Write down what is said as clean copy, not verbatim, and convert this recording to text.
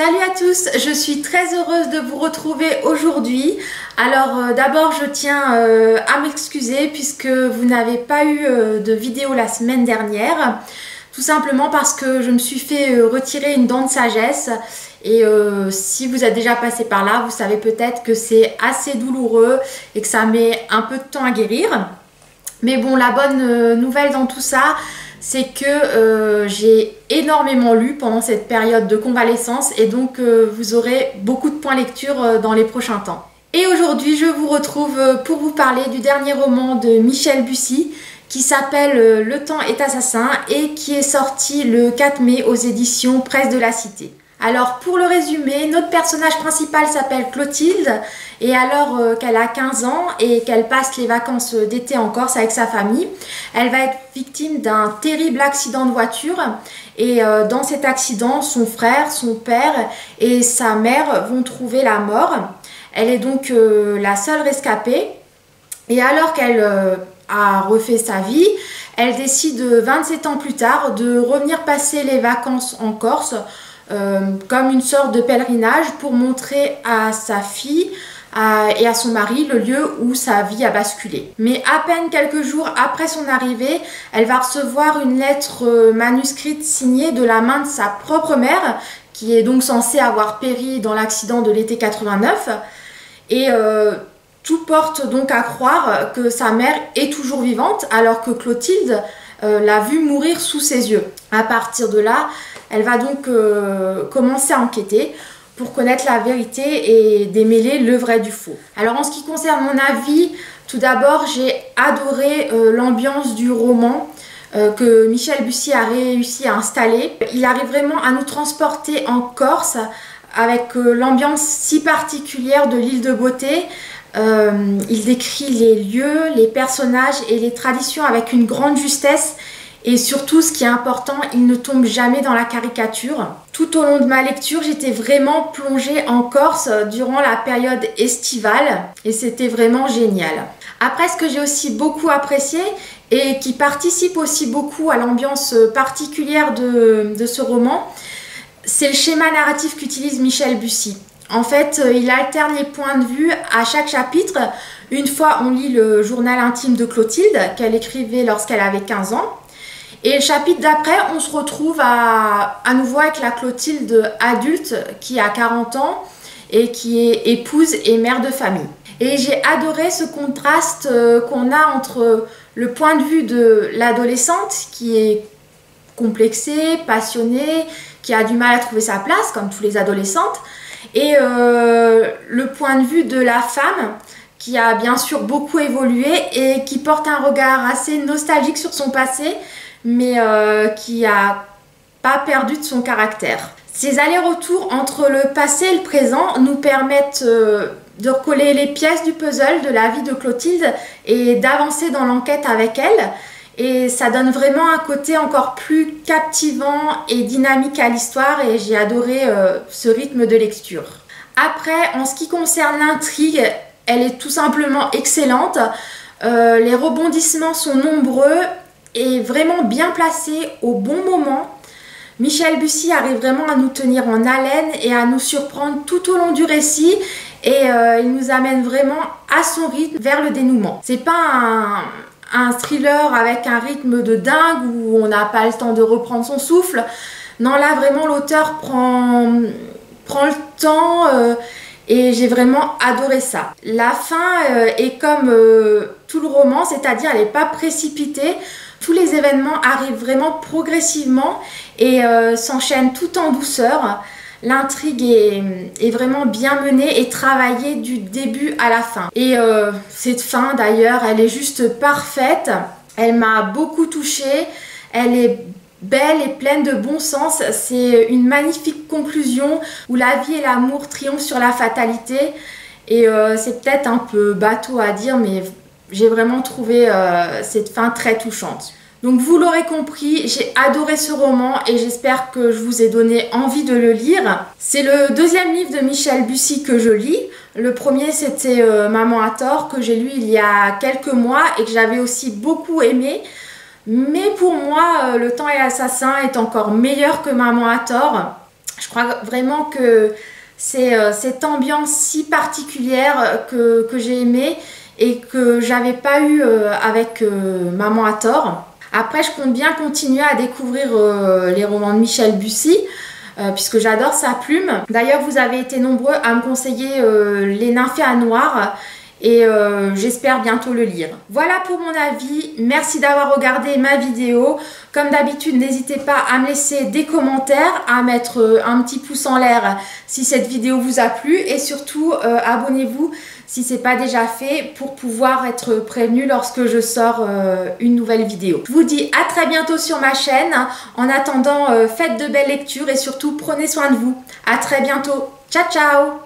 Salut à tous, je suis très heureuse de vous retrouver aujourd'hui. Alors d'abord je tiens à m'excuser puisque vous n'avez pas eu de vidéo la semaine dernière. Tout simplement parce que je me suis fait retirer une dent de sagesse. Et si vous êtes déjà passé par là, vous savez peut-être que c'est assez douloureux et que ça met un peu de temps à guérir. Mais bon, la bonne nouvelle dans tout ça, c'est que j'ai énormément lu pendant cette période de convalescence et donc vous aurez beaucoup de points lecture dans les prochains temps. Et aujourd'hui, je vous retrouve pour vous parler du dernier roman de Michel Bussy qui s'appelle Le temps est assassin et qui est sorti le 4 mai aux éditions Presse de la Cité. Alors pour le résumer, notre personnage principal s'appelle Clotilde et alors qu'elle a 15 ans et qu'elle passe les vacances d'été en Corse avec sa famille, elle va être victime d'un terrible accident de voiture et dans cet accident, son frère, son père et sa mère vont trouver la mort. Elle est donc la seule rescapée et alors qu'elle a refait sa vie, elle décide 27 ans plus tard de revenir passer les vacances en Corse comme une sorte de pèlerinage pour montrer à sa fille et à son mari le lieu où sa vie a basculé. Mais à peine quelques jours après son arrivée, elle va recevoir une lettre manuscrite signée de la main de sa propre mère, qui est donc censée avoir péri dans l'accident de l'été 89. Et tout porte donc à croire que sa mère est toujours vivante, alors que Clotilde l'a vue mourir sous ses yeux. À partir de là, elle va donc commencer à enquêter pour connaître la vérité et démêler le vrai du faux. Alors en ce qui concerne mon avis, tout d'abord j'ai adoré l'ambiance du roman que Michel Bussy a réussi à installer. Il arrive vraiment à nous transporter en Corse avec l'ambiance si particulière de l'île de Beauté. Il décrit les lieux, les personnages et les traditions avec une grande justesse. Et surtout, ce qui est important, il ne tombe jamais dans la caricature. Tout au long de ma lecture, j'étais vraiment plongée en Corse durant la période estivale et c'était vraiment génial. Après, ce que j'ai aussi beaucoup apprécié et qui participe aussi beaucoup à l'ambiance particulière de ce roman, c'est le schéma narratif qu'utilise Michel Bussy. En fait, il alterne les points de vue à chaque chapitre. Une fois, on lit le journal intime de Clotilde qu'elle écrivait lorsqu'elle avait 15 ans. Et le chapitre d'après, on se retrouve à nouveau avec la Clotilde adulte qui a 40 ans et qui est épouse et mère de famille. Et j'ai adoré ce contraste qu'on a entre le point de vue de l'adolescente qui est complexée, passionnée, qui a du mal à trouver sa place comme tous les adolescentes, et le point de vue de la femme qui a bien sûr beaucoup évolué et qui porte un regard assez nostalgique sur son passé, mais qui n'a pas perdu de son caractère. Ces allers-retours entre le passé et le présent nous permettent de recoller les pièces du puzzle de la vie de Clotilde et d'avancer dans l'enquête avec elle. Et ça donne vraiment un côté encore plus captivant et dynamique à l'histoire et j'ai adoré ce rythme de lecture. Après, en ce qui concerne l'intrigue, elle est tout simplement excellente. Les rebondissements sont nombreux et vraiment bien placé au bon moment. Michel Bussy arrive vraiment à nous tenir en haleine et à nous surprendre tout au long du récit et il nous amène vraiment à son rythme vers le dénouement. C'est pas un thriller avec un rythme de dingue où on n'a pas le temps de reprendre son souffle. Non, là vraiment l'auteur prend le temps et j'ai vraiment adoré ça. La fin est comme tout le roman, c'est-à-dire elle n'est pas précipitée. Tous les événements arrivent vraiment progressivement et s'enchaînent tout en douceur. L'intrigue est vraiment bien menée et travaillée du début à la fin. Et cette fin d'ailleurs, elle est juste parfaite. Elle m'a beaucoup touchée. Elle est belle et pleine de bon sens. C'est une magnifique conclusion où la vie et l'amour triomphent sur la fatalité. Et c'est peut-être un peu bateau à dire, mais j'ai vraiment trouvé cette fin très touchante. Donc vous l'aurez compris, j'ai adoré ce roman et j'espère que je vous ai donné envie de le lire. C'est le deuxième livre de Michel Bussy que je lis. Le premier c'était Maman a tort que j'ai lu il y a quelques mois et que j'avais aussi beaucoup aimé. Mais pour moi, Le temps est assassin est encore meilleur que Maman a tort. Je crois vraiment que c'est cette ambiance si particulière que j'ai aimée et que j'avais pas eu avec Maman a tort. Après, je compte bien continuer à découvrir les romans de Michel Bussy, puisque j'adore sa plume. D'ailleurs, vous avez été nombreux à me conseiller Les Nymphéas Noirs et j'espère bientôt le lire. Voilà pour mon avis. Merci d'avoir regardé ma vidéo. Comme d'habitude, n'hésitez pas à me laisser des commentaires, à mettre un petit pouce en l'air si cette vidéo vous a plu et surtout abonnez-vous si ce n'est pas déjà fait pour pouvoir être prévenu lorsque je sors une nouvelle vidéo. Je vous dis à très bientôt sur ma chaîne. En attendant, faites de belles lectures et surtout prenez soin de vous. À très bientôt. Ciao, ciao!